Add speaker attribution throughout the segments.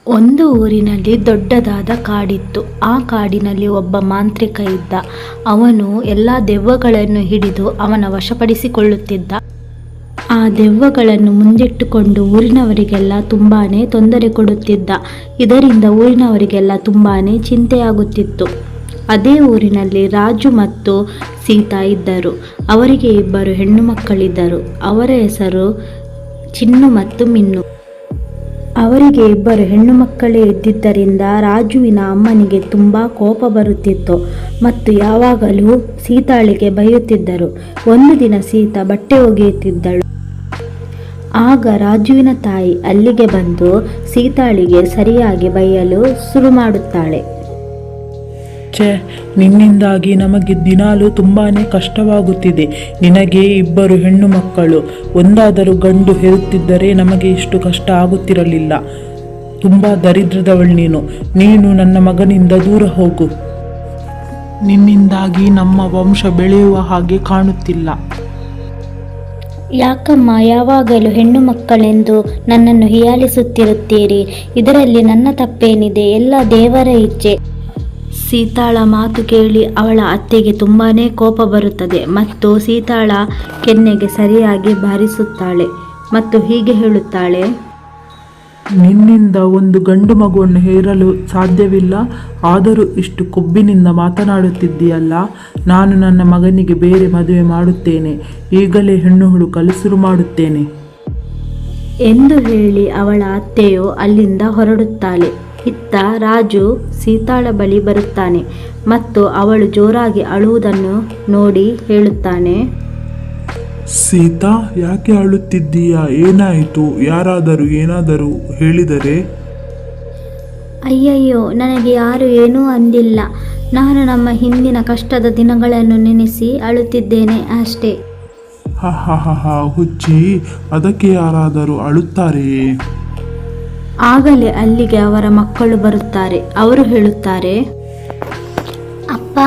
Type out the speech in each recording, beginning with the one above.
Speaker 1: ಒಂದು ಊರಿನಲ್ಲಿ ದೊಡ್ಡದಾದ ಕಾಡಿತ್ತು. ಆ ಕಾಡಿನಲ್ಲಿ ಒಬ್ಬ ಮಾಂತ್ರಿಕ ಇದ್ದ. ಅವನು ಎಲ್ಲ ದೆವ್ವಗಳನ್ನು ಹಿಡಿದು ಅವನ ವಶಪಡಿಸಿಕೊಳ್ಳುತ್ತಿದ್ದ. ಆ ದೆವ್ವಗಳನ್ನು ಮುಂದಿಟ್ಟುಕೊಂಡು ಊರಿನವರಿಗೆಲ್ಲ ತುಂಬಾನೇ ತೊಂದರೆ ಕೊಡುತ್ತಿದ್ದ. ಇದರಿಂದ ಊರಿನವರಿಗೆಲ್ಲ ತುಂಬಾನೇ ಚಿಂತೆಯಾಗುತ್ತಿತ್ತು. ಅದೇ ಊರಿನಲ್ಲಿ ರಾಜು ಮತ್ತು ಸೀತಾ ಇದ್ದರು. ಅವರಿಗೆ ಇಬ್ಬರು ಹೆಣ್ಣು ಮಕ್ಕಳಿದ್ದರು. ಅವರ ಹೆಸರು ಚಿನ್ನು ಮತ್ತು ಮಿನ್ನು. ಅವರಿಗೆ ಇಬ್ಬರು ಹೆಣ್ಣು ಮಕ್ಕಳೇ ಇದ್ದಿದ್ದರಿಂದ ರಾಜುವಿನ ಅಮ್ಮನಿಗೆ ತುಂಬ ಕೋಪ ಬರುತ್ತಿತ್ತು ಮತ್ತು ಯಾವಾಗಲೂ ಸೀತಾಳಿಗೆ ಬೈಯುತ್ತಿದ್ದರು. ಒಂದು ದಿನ ಸೀತಾ ಬಟ್ಟೆ ಒಗೆಯುತ್ತಿದ್ದಳು. ಆಗ ರಾಜುವಿನ ತಾಯಿ ಅಲ್ಲಿಗೆ ಬಂದು ಸೀತಾಳಿಗೆ ಸರಿಯಾಗಿ ಬೈಯಲು ಶುರು ಮಾಡುತ್ತಾಳೆ.
Speaker 2: ಛೇ, ನಿನ್ನಿಂದಾಗಿ ನಮಗೆ ದಿನಾಲೂ ತುಂಬಾ ಕಷ್ಟವಾಗುತ್ತಿದೆ. ನಿನಗೆ ಇಬ್ಬರು ಹೆಣ್ಣು ಮಕ್ಕಳು, ಒಂದಾದರೂ ಗಂಡು ಹೆರುತ್ತಿದ್ದರೆ ನಮಗೆ ಇಷ್ಟು ಕಷ್ಟ ಆಗುತ್ತಿರಲಿಲ್ಲ. ತುಂಬ ದರಿದ್ರದವಳು ನೀನು ನನ್ನ ಮಗನಿಂದ ದೂರ ಹೋಗು. ನಿನ್ನಿಂದಾಗಿ ನಮ್ಮ ವಂಶ ಬೆಳೆಯುವ ಹಾಗೆ ಕಾಣುತ್ತಿಲ್ಲ.
Speaker 1: ಯಾಕಮ್ಮ ಯಾವಾಗಲೂ ಹೆಣ್ಣು ಮಕ್ಕಳೆಂದು ನನ್ನನ್ನು ಹೀಯಾಳಿಸುತ್ತಿರುತ್ತೀರಿ? ಇದರಲ್ಲಿ ನನ್ನ ತಪ್ಪೇನಿದೆ? ಎಲ್ಲ ದೇವರ ಇಚ್ಛೆ. ಸೀತಾಳ ಮಾತು ಕೇಳಿ ಅವಳ ಅತ್ತೆಗೆ ತುಂಬಾನೇ ಕೋಪ ಬರುತ್ತದೆ ಮತ್ತು ಸೀತಾಳ ಕೆನ್ನೆಗೆ ಸರಿಯಾಗಿ ಬಾರಿಸುತ್ತಾಳೆ ಮತ್ತು ಹೀಗೆ ಹೇಳುತ್ತಾಳೆ.
Speaker 2: ನಿನ್ನಿಂದ ಒಂದು ಗಂಡು ಮಗುವನ್ನು ಹೇರಲು ಸಾಧ್ಯವಿಲ್ಲ, ಆದರೂ ಇಷ್ಟು ಕೊಬ್ಬಿನಿಂದ ಮಾತನಾಡುತ್ತಿದ್ದೀಯಲ್ಲ. ನಾನು ನನ್ನ ಮಗನಿಗೆ ಬೇರೆ ಮದುವೆ ಮಾಡುತ್ತೇನೆ. ಈಗಲೇ ಹೆಣ್ಣು ಹುಡುಕಲು ಶುರು ಮಾಡುತ್ತೇನೆ
Speaker 1: ಎಂದು ಹೇಳಿ ಅವಳ ಅತ್ತೆಯು ಅಲ್ಲಿಂದ ಹೊರಡುತ್ತಾಳೆ. ಇತ್ತ ರಾಜು ಸೀತಾಳ ಬಳಿ ಬರುತ್ತಾನೆ ಮತ್ತು ಅವಳು ಜೋರಾಗಿ ಅಳುವುದನ್ನು ನೋಡಿ ಹೇಳುತ್ತಾನೆ.
Speaker 3: ಸೀತಾ, ಯಾಕೆ ಅಳುತ್ತಿದ್ದೀಯಾ? ಏನಾಯಿತು? ಯಾರಾದರೂ ಏನಾದರೂ ಹೇಳಿದರೆ?
Speaker 1: ಅಯ್ಯಯ್ಯೋ, ನನಗೆ ಯಾರು ಏನೂ ಅಂದಿಲ್ಲ. ನಾನು ನಮ್ಮ ಹಿಂದಿನ ಕಷ್ಟದ ದಿನಗಳನ್ನು ನೆನೆಸಿ ಅಳುತ್ತಿದ್ದೇನೆ ಅಷ್ಟೇ.
Speaker 3: ಹುಚ್ಚಿ, ಅದಕ್ಕೆ ಯಾರಾದರೂ ಅಳುತ್ತಾರೆಯೇ?
Speaker 1: ಆಗಲೇ ಅಲ್ಲಿಗೆ ಅವರ ಮಕ್ಕಳು ಬರುತ್ತಾರೆ. ಅವರು ಹೇಳುತ್ತಾರೆ,
Speaker 4: ಅಪ್ಪ,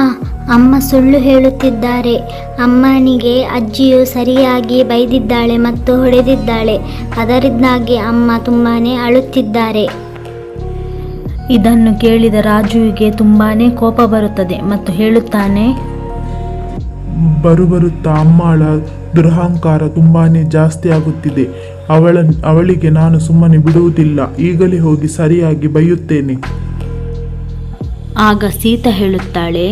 Speaker 4: ಅಮ್ಮ ಸುಳ್ಳು ಹೇಳುತ್ತಿದ್ದಾರೆ. ಅಮ್ಮನಿಗೆ ಅಜ್ಜಿಯು ಸರಿಯಾಗಿ ಬೈದಿದ್ದಾಳೆ ಮತ್ತು ಹೊಡೆದಿದ್ದಾಳೆ. ಅದರಿಂದಾಗಿ ಅಮ್ಮ ತುಂಬಾನೇ ಅಳುತ್ತಿದ್ದಾರೆ.
Speaker 1: ಇದನ್ನು ಕೇಳಿದ ರಾಜುವಿಗೆ ತುಂಬಾನೇ ಕೋಪ ಬರುತ್ತದೆ ಮತ್ತು ಹೇಳುತ್ತಾನೆ,
Speaker 3: ಬರುತ್ತಾ ಅಮ್ಮಳ ದುರಹಂಕಾರ ತುಂಬಾನೇ ಜಾಸ್ತಿ ಆಗುತ್ತಿದೆ. ಅವಳಿಗೆ ನಾನು ಸುಮ್ಮನೆ ಬಿಡುವುದಿಲ್ಲ. ಈಗಲೇ ಹೋಗಿ ಸರಿಯಾಗಿ ಬೈಯುತ್ತೇನೆ.
Speaker 1: ಆಗ ಸೀತಾ ಹೇಳುತ್ತಾಳೆ,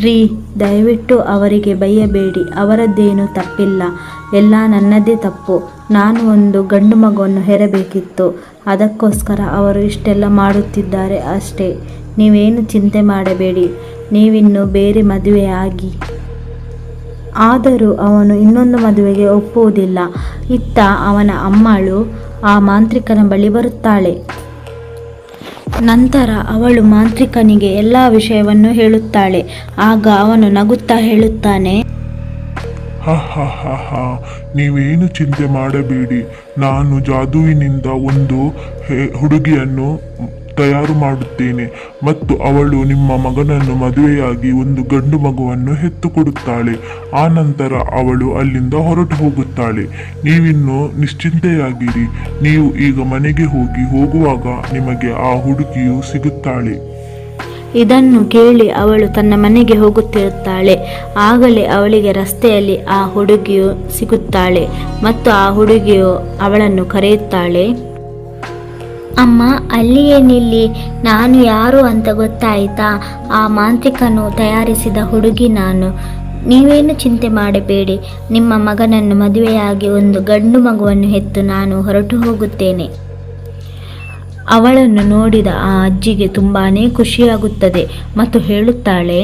Speaker 1: ರೀ, ದಯವಿಟ್ಟು ಅವರಿಗೆ ಬೈಯಬೇಡಿ. ಅವರದ್ದೇನೂ ತಪ್ಪಿಲ್ಲ, ಎಲ್ಲ ನನ್ನದೇ ತಪ್ಪು. ನಾನು ಒಂದು ಗಂಡು ಮಗುವನ್ನು ಹೆರಬೇಕಿತ್ತು. ಅದಕ್ಕೋಸ್ಕರ ಅವರು ಇಷ್ಟೆಲ್ಲ ಮಾಡುತ್ತಿದ್ದಾರೆ ಅಷ್ಟೇ. ನೀವೇನು ಚಿಂತೆ ಮಾಡಬೇಡಿ. ನೀವಿನ್ನು ಬೇರೆ ಮದುವೆ ಆಗಿ. ಆದರೂ ಅವನು ಇನ್ನೊಂದು ಮದುವೆಗೆ ಒಪ್ಪುವುದಿಲ್ಲ. ಇತ್ತ ಅವನ ಅಮ್ಮಳು ಆ ಮಾಂತ್ರಿಕನ ಬಳಿ ಬರುತ್ತಾಳೆ. ನಂತರ ಅವಳು ಮಾಂತ್ರಿಕನಿಗೆ ಎಲ್ಲ ವಿಷಯವನ್ನು ಹೇಳುತ್ತಾಳೆ. ಆಗ ಅವನು ನಗುತ್ತಾ ಹೇಳುತ್ತಾನೆ,
Speaker 3: ನೀವೇನು ಚಿಂತೆ ಮಾಡಬೇಡಿ. ನಾನು ಜಾದುವಿನಿಂದ ಒಂದು ಹುಡುಗಿಯನ್ನು ತಯಾರು ಮಾಡುತ್ತೇನೆ ಮತ್ತು ಅವಳು ನಿಮ್ಮ ಮಗನನ್ನು ಮದುವೆಯಾಗಿ ಒಂದು ಗಂಡು ಮಗುವನ್ನು ಹೆತ್ತು ಕೊಡುತ್ತಾಳೆ. ಆ ನಂತರ ಅವಳು ಅಲ್ಲಿಂದ ಹೊರಟು ಹೋಗುತ್ತಾಳೆ. ನೀವಿನ್ನು ನಿಶ್ಚಿಂತೆಯಾಗಿರಿ. ನೀವು ಈಗ ಮನೆಗೆ ಹೋಗುವಾಗ ನಿಮಗೆ ಆ ಹುಡುಗಿಯು ಸಿಗುತ್ತಾಳೆ.
Speaker 1: ಇದನ್ನು ಕೇಳಿ ಅವಳು ತನ್ನ ಮನೆಗೆ ಹೋಗುತ್ತಿರುತ್ತಾಳೆ. ಆಗಲೇ ಅವಳಿಗೆ ರಸ್ತೆಯಲ್ಲಿ ಆ ಹುಡುಗಿಯು ಸಿಗುತ್ತಾಳೆ ಮತ್ತು ಆ ಹುಡುಗಿಯು ಅವಳನ್ನು ಕರೆಯುತ್ತಾಳೆ.
Speaker 4: ಅಮ್ಮ, ಅಲ್ಲಿಯೇ ನಿಲ್ಲಿ. ನಾನು ಯಾರು ಅಂತ ಗೊತ್ತಾಯಿತಾ? ಆ ಮಾಂತ್ರಿಕನು ತಯಾರಿಸಿದ ಹುಡುಗಿ ನಾನು. ನೀವೇನು ಚಿಂತೆ ಮಾಡಬೇಡಿ. ನಿಮ್ಮ ಮಗನನ್ನು ಮದುವೆಯಾಗಿ ಒಂದು ಗಂಡು ಮಗುವನ್ನು ಹೆತ್ತು ನಾನು ಹೊರಟು ಹೋಗುತ್ತೇನೆ.
Speaker 1: ಅವಳನ್ನು ನೋಡಿದ ಆ ಅಜ್ಜಿಗೆ ತುಂಬಾನೇ ಖುಷಿಯಾಗುತ್ತದೆ ಮತ್ತು ಹೇಳುತ್ತಾಳೆ,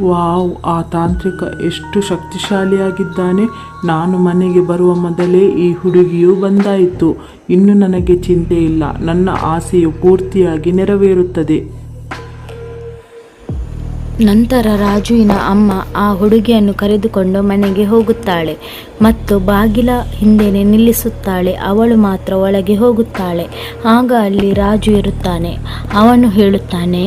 Speaker 2: ವಾವ್, ಆ ತಾಂತ್ರಿಕ ಎಷ್ಟು ಶಕ್ತಿಶಾಲಿಯಾಗಿದ್ದಾನೆ. ನಾನು ಮನೆಗೆ ಬರುವ ಮೊದಲೇ ಈ ಹುಡುಗಿಯು ಬಂದಾಯಿತು. ಇನ್ನು ನನಗೆ ಚಿಂತೆ ಇಲ್ಲ. ನನ್ನ ಆಸೆಯು ಪೂರ್ತಿಯಾಗಿ ನೆರವೇರುತ್ತದೆ.
Speaker 1: ನಂತರ ರಾಜುವಿನ ಅಮ್ಮ ಆ ಹುಡುಗಿಯನ್ನು ಕರೆದುಕೊಂಡು ಮನೆಗೆ ಹೋಗುತ್ತಾಳೆ ಮತ್ತು ಬಾಗಿಲ ಹಿಂದೆನೆ ನಿಲ್ಲಿಸುತ್ತಾಳೆ. ಅವಳು ಮಾತ್ರ ಒಳಗೆ ಹೋಗುತ್ತಾಳೆ. ಆಗ ಅಲ್ಲಿ ರಾಜು ಇರುತ್ತಾನೆ. ಅವನು ಹೇಳುತ್ತಾನೆ,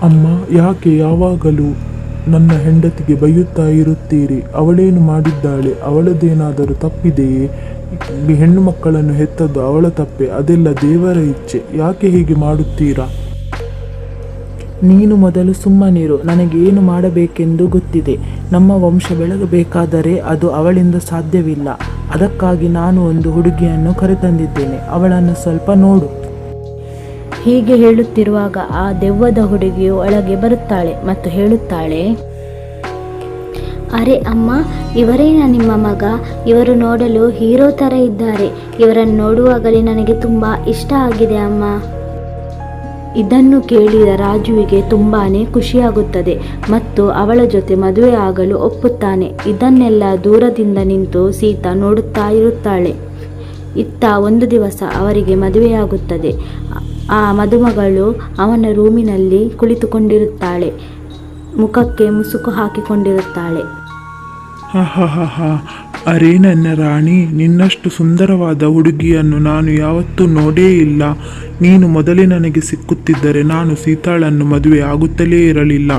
Speaker 3: ಅಮ್ಮ, ಯಾಕೆ ಯಾವಾಗಲೂ ನನ್ನ ಹೆಂಡತಿಗೆ ಬೈಯುತ್ತಾ ಇರುತ್ತೀರಿ? ಅವಳೇನು ಮಾಡಿದ್ದಾಳೆ? ಅವಳದೇನಾದರೂ ತಪ್ಪಿದೆಯೇ? ಹೆಣ್ಣು ಮಕ್ಕಳನ್ನು ಹೆತ್ತದ್ದು ಅವಳ ತಪ್ಪೆ, ಅದೆಲ್ಲ ದೇವರ ಇಚ್ಛೆ. ಯಾಕೆ ಹೀಗೆ ಮಾಡುತ್ತೀರಾ?
Speaker 2: ನೀನು ಮೊದಲು ಸುಮ್ಮನಿರು. ನನಗೇನು ಮಾಡಬೇಕೆಂದು ಗೊತ್ತಿದೆ. ನಮ್ಮ ವಂಶ ಬೆಳಗಬೇಕಾದರೆ ಅದು ಅವಳಿಂದ ಸಾಧ್ಯವಿಲ್ಲ. ಅದಕ್ಕಾಗಿ ನಾನು ಒಂದು ಹುಡುಗಿಯನ್ನು ಕರೆತಂದಿದ್ದೇನೆ. ಅವಳನ್ನು ಸ್ವಲ್ಪ ನೋಡು.
Speaker 1: ಹೀಗೆ ಹೇಳುತ್ತಿರುವಾಗ ಆ ದೆವ್ವದ ಹುಡುಗಿಯು ಒಳಗೆ ಬರುತ್ತಾಳೆ ಮತ್ತು ಹೇಳುತ್ತಾಳೆ,
Speaker 4: ಅರೆ ಅಮ್ಮ, ಇವರೇನಾ ನಿಮ್ಮ ಮಗ? ಇವರು ನೋಡಲು ಹೀರೋ ಥರ ಇದ್ದಾರೆ. ಇವರನ್ನು ನೋಡುವಾಗಲೇ ನನಗೆ ತುಂಬ ಇಷ್ಟ ಆಗಿದೆ ಅಮ್ಮ.
Speaker 1: ಇದನ್ನು ಕೇಳಿದ ರಾಜುವಿಗೆ ತುಂಬಾನೇ ಖುಷಿಯಾಗುತ್ತದೆ ಮತ್ತು ಅವಳ ಜೊತೆ ಮದುವೆ ಆಗಲು ಒಪ್ಪುತ್ತಾನೆ. ಇದನ್ನೆಲ್ಲ ದೂರದಿಂದ ನಿಂತು ಸೀತಾ ನೋಡುತ್ತಾ ಇರುತ್ತಾಳೆ. ಇತ್ತ ಒಂದು ದಿವಸ ಅವರಿಗೆ ಮದುವೆಯಾಗುತ್ತದೆ. ಆ ಮದುಮಗಳು ಅವನ ರೂಮಿನಲ್ಲಿ ಕುಳಿತುಕೊಂಡಿರುತ್ತಾಳೆ. ಮುಖಕ್ಕೆ ಮುಸುಕು ಹಾಕಿಕೊಂಡಿರುತ್ತಾಳೆ.
Speaker 3: ಅರೇ ನನ್ನ ರಾಣಿ, ನಿನ್ನಷ್ಟು ಸುಂದರವಾದ ಹುಡುಗಿಯನ್ನು ನಾನು ಯಾವತ್ತೂ ನೋಡೇ ಇಲ್ಲ. ನೀನು ಮೊದಲೇ ನನಗೆ ಸಿಕ್ಕುತ್ತಿದ್ದರೆ ನಾನು ಸೀತಾಳನ್ನು ಮದುವೆ ಆಗುತ್ತಲೇ ಇರಲಿಲ್ಲ.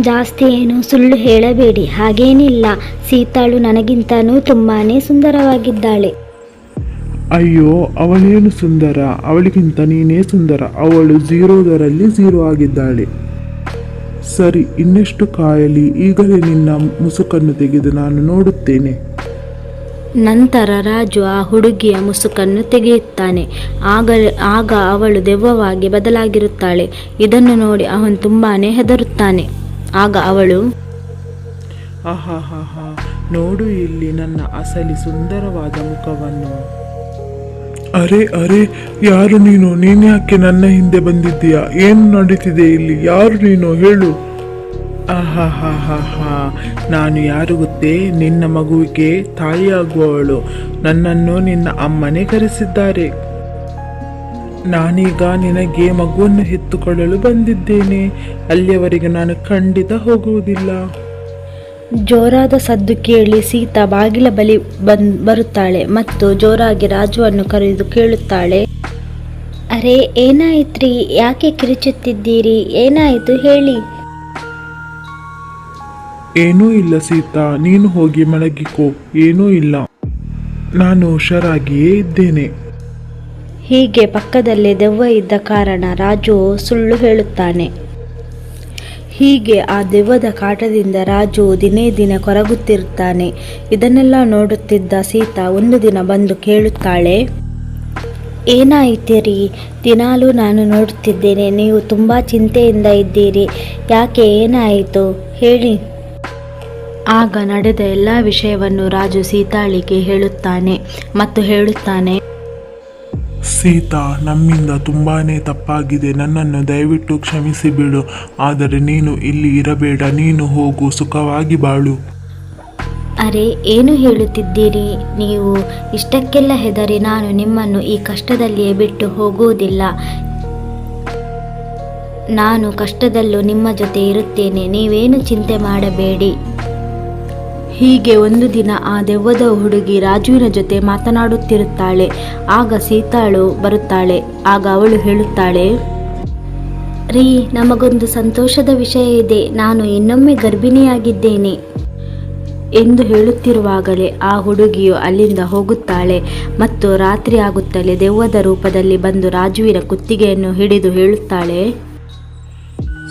Speaker 4: ಜಾಸ್ತಿ ಏನು ಸುಳ್ಳು ಹೇಳಬೇಡಿ. ಹಾಗೇನಿಲ್ಲ, ಸೀತಾಳು ನನಗಿಂತನೂ ತುಂಬಾನೇ ಸುಂದರವಾಗಿದ್ದಾಳೆ.
Speaker 3: ಅಯ್ಯೋ, ಅವಳೇನು ಸುಂದರ? ಅವಳಿಗಿಂತ ನೀನೇ ಸುಂದರ. ಅವಳು 0ರಲ್ಲಿ 0 ಆಗಿದ್ದಾಳೆ. ಸರಿ, ಇನ್ನೆಷ್ಟು ಕಾಯಲಿ? ಈಗಲೇ ನಿನ್ನ ಮುಸುಕನ್ನು ತೆಗೆದು ನಾನು ನೋಡುತ್ತೇನೆ.
Speaker 1: ನಂತರ ರಾಜು ಆ ಹುಡುಗಿಯ ಮುಸುಕನ್ನು ತೆಗೆಯುತ್ತಾನೆ. ಆಗ ಅವಳು ದೆವ್ವವಾಗಿ ಬದಲಾಗಿರುತ್ತಾಳೆ. ಇದನ್ನು ನೋಡಿ ಅವನು ತುಂಬಾನೇ ಹೆದರುತ್ತಾನೆ. ಆಗ ಅವಳು,
Speaker 2: ಆಹಾಹಾಹಾ, ನೋಡು ಇಲ್ಲಿ ನನ್ನ ಅಸಲಿ ಸುಂದರವಾದ ಮುಖವನ್ನು.
Speaker 3: ಅರೆ, ಯಾರು ನೀನು? ನೀನ್ಯಾಕೆ ನನ್ನ ಹಿಂದೆ ಬಂದಿದ್ದೀಯಾ? ಏನು ನಡೀತಿದೆ ಇಲ್ಲಿ? ಯಾರು ನೀನು? ಹೇಳು.
Speaker 2: ಆಹಾಹಾಹಾ, ನಾನು ಯಾರು ಗೊತ್ತೇ? ನಿನ್ನ ಮಗುವಿಗೆ ತಾಯಿಯಾಗುವವಳು. ನನ್ನನ್ನು ನಿನ್ನ ಅಮ್ಮನೇ ಕರೆಸಿದ್ದಾರೆ. ನಾನೀಗ ನಿನಗೆ ಮಗುವನ್ನು ಎತ್ತುಕೊಳ್ಳಲು ಬಂದಿದ್ದೇನೆ. ಅಲ್ಲಿಯವರೆಗೆ ನಾನು ಖಂಡಿತ ಹೋಗುವುದಿಲ್ಲ.
Speaker 1: ಜೋರಾದ ಸದ್ದು ಕೇಳಿ ಸೀತಾ ಬಾಗಿಲ ಬಳಿ ಬರುತ್ತಾಳೆ ಮತ್ತು ಜೋರಾಗಿ ರಾಜುವನ್ನು ಕರೆದು ಕೇಳುತ್ತಾಳೆ,
Speaker 4: ಅರೆ ಏನಾಯ್ತ್ರಿ? ಯಾಕೆ ಕಿರುಚುತ್ತಿದ್ದೀರಿ? ಏನಾಯಿತು ಹೇಳಿ.
Speaker 3: ಏನೂ ಇಲ್ಲ ಸೀತಾ, ನೀನು ಹೋಗಿ ಮಲಗಿಕೋ. ಏನೂ ಇಲ್ಲ, ನಾನು ಹುಷಾರಾಗಿಯೇ ಇದ್ದೇನೆ.
Speaker 1: ಹೀಗೆ ಪಕ್ಕದಲ್ಲೇ ದೆವ್ವ ಇದ್ದ ಕಾರಣ ರಾಜು ಸುಳ್ಳು ಹೇಳುತ್ತಾನೆ. ಹೀಗೆ ಆ ದೆವ್ವದ ಕಾಟದಿಂದ ರಾಜು ದಿನೇ ದಿನ ಕೊರಗುತ್ತಿರುತ್ತಾನೆ. ಇದನ್ನೆಲ್ಲ ನೋಡುತ್ತಿದ್ದ ಸೀತಾ ಒಂದು ದಿನ ಬಂದು ಕೇಳುತ್ತಾಳೆ,
Speaker 4: ಏನಾಯ್ತಿರಿ? ದಿನಾಲೂ ನಾನು ನೋಡುತ್ತಿದ್ದೇನೆ, ನೀವು ತುಂಬ ಚಿಂತೆಯಿಂದ ಇದ್ದೀರಿ. ಯಾಕೆ, ಏನಾಯಿತು ಹೇಳಿ.
Speaker 1: ಆಗ ನಡೆದ ಎಲ್ಲ ವಿಷಯವನ್ನು ರಾಜು ಸೀತಾಳಿಗೆ ಹೇಳುತ್ತಾನೆ ಮತ್ತು ಹೇಳುತ್ತಾನೆ,
Speaker 3: ಸೀತಾ, ನಮ್ಮಿಂದ ತುಂಬಾನೇ ತಪ್ಪಾಗಿದೆ. ನನ್ನನ್ನು ದಯವಿಟ್ಟು ಕ್ಷಮಿಸಿ ಬಿಡು. ಆದರೆ ನೀನು ಇಲ್ಲಿ ಇರಬೇಡ. ನೀನು ಹೋಗು, ಸುಖವಾಗಿ ಬಾಳು.
Speaker 4: ಅರೆ ಏನು ಹೇಳುತ್ತಿದ್ದೀರಿ ನೀವು? ಇಷ್ಟಕ್ಕೆಲ್ಲ ಹೆದರಿ ನಾನು ನಿಮ್ಮನ್ನು ಈ ಕಷ್ಟದಲ್ಲಿಯೇ ಬಿಟ್ಟು ಹೋಗುವುದಿಲ್ಲ. ನಾನು ಕಷ್ಟದಲ್ಲೂ ನಿಮ್ಮ ಜೊತೆ ಇರುತ್ತೇನೆ. ನೀವೇನು ಚಿಂತೆ ಮಾಡಬೇಡಿ.
Speaker 1: ಹೀಗೆ ಒಂದು ದಿನ ಆ ದೆವ್ವದ ಹುಡುಗಿ ರಾಜುವಿನ ಜೊತೆ ಮಾತನಾಡುತ್ತಿರುತ್ತಾಳೆ. ಆಗ ಸೀತಾಳು ಬರುತ್ತಾಳೆ. ಆಗ ಅವಳು ಹೇಳುತ್ತಾಳೆ,
Speaker 4: ರೀ, ನಮಗೊಂದು ಸಂತೋಷದ ವಿಷಯ ಇದೆ. ನಾನು ಇನ್ನೊಮ್ಮೆ ಗರ್ಭಿಣಿಯಾಗಿದ್ದೇನೆ
Speaker 1: ಎಂದು ಹೇಳುತ್ತಿರುವಾಗಲೇ ಆ ಹುಡುಗಿಯು ಅಲ್ಲಿಂದ ಹೋಗುತ್ತಾಳೆ ಮತ್ತು ರಾತ್ರಿ ಆಗುತ್ತಲೇ ದೆವ್ವದ ರೂಪದಲ್ಲಿ ಬಂದು ರಾಜುವಿನ ಕುತ್ತಿಗೆಯನ್ನು ಹಿಡಿದು ಹೇಳುತ್ತಾಳೆ,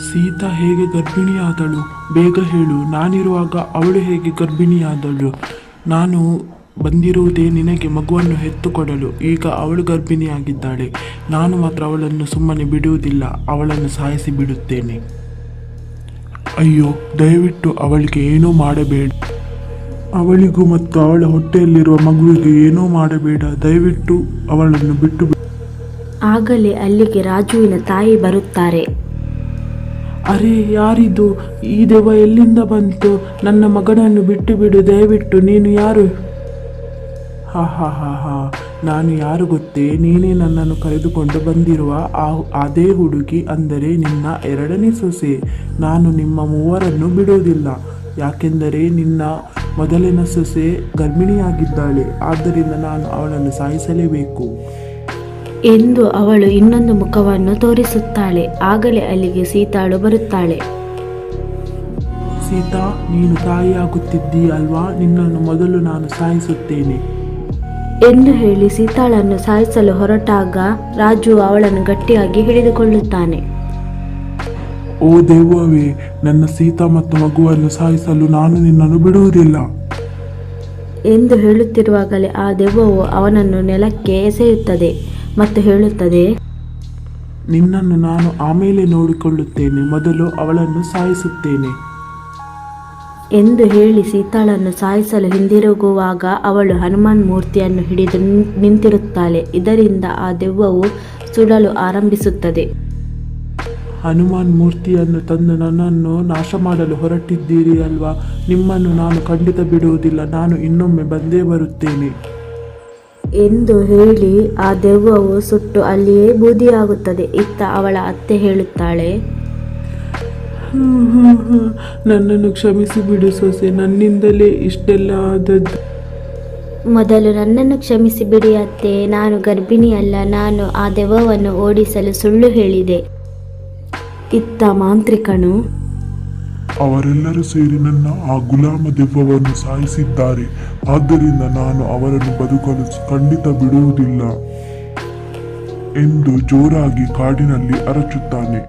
Speaker 3: ಸೀತಾ ಹೇಗೆ ಗರ್ಭಿಣಿಯಾದಳು? ಬೇಗ ಹೇಳು. ನಾನಿರುವಾಗ ಅವಳು ಹೇಗೆ ಗರ್ಭಿಣಿಯಾದಳು? ನಾನು ಬಂದಿರುವುದೇ ನಿನಗೆ ಮಗುವನ್ನು ಎತ್ತುಕೊಡಲು. ಈಗ ಅವಳು ಗರ್ಭಿಣಿಯಾಗಿದ್ದಾಳೆ. ನಾನು ಮಾತ್ರ ಅವಳನ್ನು ಸುಮ್ಮನೆ ಬಿಡುವುದಿಲ್ಲ. ಅವಳನ್ನು ಸಾಯಿಸಿ ಬಿಡುತ್ತೇನೆ. ಅಯ್ಯೋ, ದಯವಿಟ್ಟು ಅವಳಿಗೆ ಏನೂ ಮಾಡಬೇಡ. ಅವಳಿಗೂ ಮತ್ತು ಅವಳ ಹೊಟ್ಟೆಯಲ್ಲಿರುವ ಮಗುವಿಗೆ ಏನೂ ಮಾಡಬೇಡ. ದಯವಿಟ್ಟು ಅವಳನ್ನು ಬಿಟ್ಟು ಬಿಡು.
Speaker 1: ಆಗಲೇ ಅಲ್ಲಿಗೆ ರಾಜುವಿನ ತಾಯಿ ಬರುತ್ತಾರೆ.
Speaker 2: ಅರೆ, ಯಾರಿದು? ಈ ದೆವ್ವ ಎಲ್ಲಿಂದ ಬಂತು? ನನ್ನ ಮಗನನ್ನು ಬಿಟ್ಟು ಬಿಡು, ದಯವಿಟ್ಟು. ನೀನು ಯಾರು?
Speaker 3: ಹಾ, ನಾನು ಯಾರು ಗೊತ್ತೇ? ನೀನೇ ನನ್ನನ್ನು ಕರೆದುಕೊಂಡು ಬಂದಿರುವ ಅದೇ ಹುಡುಗಿ, ಅಂದರೆ ನಿನ್ನ 2ನೇ ಸೊಸೆ. ನಾನು ನಿಮ್ಮ ಮೂವರನ್ನು ಬಿಡೋದಿಲ್ಲ. ಯಾಕೆಂದರೆ ನಿನ್ನ ಮೊದಲಿನ ಸೊಸೆ ಗರ್ಭಿಣಿಯಾಗಿದ್ದಾಳೆ. ಆದ್ದರಿಂದ ನಾನು ಅವಳನ್ನು ಸಾಯಿಸಲೇಬೇಕು
Speaker 1: ಎಂದು ಅವಳು ಇನ್ನೊಂದು ಮುಖವನ್ನು ತೋರಿಸುತ್ತಾಳೆ. ಆಗಲೇ ಅಲ್ಲಿಗೆ ಸೀತಾಳು ಬರುತ್ತಾಳೆ.
Speaker 2: ಸೀತಾ, ನೀನು ತಾಯಿಯಾಗುತ್ತಿದ್ದೀಯಲ್ವಾ, ನಿನ್ನನ್ನು ಮೊದಲು ನಾನು ಸಾಯಿಸುತ್ತೇನೆ
Speaker 1: ಎಂದು ಹೇಳಿ ಸೀತಾಳನ್ನು ಸಾಯಿಸಲು ಹೊರಟಾಗ ರಾಜು ಅವಳನ್ನು ಗಟ್ಟಿಯಾಗಿ ಹಿಡಿದುಕೊಳ್ಳುತ್ತಾನೆ.
Speaker 3: ಓ ದೆವ್ವವೇ, ನನ್ನ ಸೀತಾ ಮತ್ತು ಮಗುವನ್ನು ಸಾಯಿಸಲು ನಾನು ನಿನ್ನನ್ನು ಬಿಡುವುದಿಲ್ಲ
Speaker 1: ಎಂದು ಹೇಳುತ್ತಿರುವಾಗಲೇ ಆ ದೆವ್ವವು ಅವನನ್ನು ನೆಲಕ್ಕೆ ಎಸೆಯುತ್ತದೆ ಮತ್ತು ಹೇಳುತ್ತದೆ,
Speaker 2: ನಿನ್ನನ್ನು ನಾನು ಆಮೇಲೆ ನೋಡಿಕೊಳ್ಳುತ್ತೇನೆ, ಮೊದಲು ಅವಳನ್ನು ಸಾಯಿಸುತ್ತೇನೆ
Speaker 1: ಎಂದು ಹೇಳಿ ಸೀತಾಳನ್ನು ಸಾಯಿಸಲು ಹಿಂದಿರುಗುವಾಗ ಅವಳು ಹನುಮಾನ್ ಮೂರ್ತಿಯನ್ನು ಹಿಡಿದು ನಿಂತಿರುತ್ತಾಳೆ. ಇದರಿಂದ ಆ ದೆವ್ವವು ಸುಡಲು ಆರಂಭಿಸುತ್ತದೆ.
Speaker 2: ಹನುಮಾನ್ ಮೂರ್ತಿಯನ್ನು ತಂದು ನನ್ನನ್ನು ನಾಶ ಮಾಡಲು ಹೊರಟಿದ್ದೀರಿ ಅಲ್ವಾ, ನಿಮ್ಮನ್ನು ನಾನು ಖಂಡಿತ ಬಿಡುವುದಿಲ್ಲ, ನಾನು ಇನ್ನೊಮ್ಮೆ ಬಂದೇ ಬರುತ್ತೇನೆ
Speaker 1: ಎಂದು ಹೇಳಿ ಆ ದೆವ್ವವು ಸುಟ್ಟು ಅಲ್ಲಿಯೇ ಬೂದಿಯಾಗುತ್ತದೆ. ಇತ್ತ ಅವಳ ಅತ್ತೆ ಹೇಳುತ್ತಾಳೆ,
Speaker 2: ನನ್ನನ್ನು ಕ್ಷಮಿಸಿ ಬಿಡು ಸೊಸೆ, ನನ್ನಿಂದಲೇ ಇಷ್ಟೆಲ್ಲ ಆದದ್ದು.
Speaker 1: ಮೊದಲು ನನ್ನನ್ನು ಕ್ಷಮಿಸಿ ಬಿಡಿ ಅತ್ತೆ, ನಾನು ಗರ್ಭಿಣಿಯಲ್ಲ, ನಾನು ಆ ದೆವ್ವವನ್ನು ಓಡಿಸಲು ಸುಳ್ಳು ಹೇಳಿದೆ. ಇತ್ತ ಮಾಂತ್ರಿಕನು,
Speaker 3: ಅವರೆಲ್ಲರೂ ಸೇರಿ ನನ್ನ ಆ ಗುಲಾಮ ದೆವ್ವವನ್ನು ಸಾಯಿಸಿದ್ದಾರೆ, ಆದ್ದರಿಂದ ನಾನು ಅವರನ್ನು ಬದುಕಲು ಖಂಡಿತ ಬಿಡುವುದಿಲ್ಲ ಎಂದು ಜೋರಾಗಿ ಕಾಡಿನಲ್ಲಿ ಅರಚುತ್ತಾನೆ.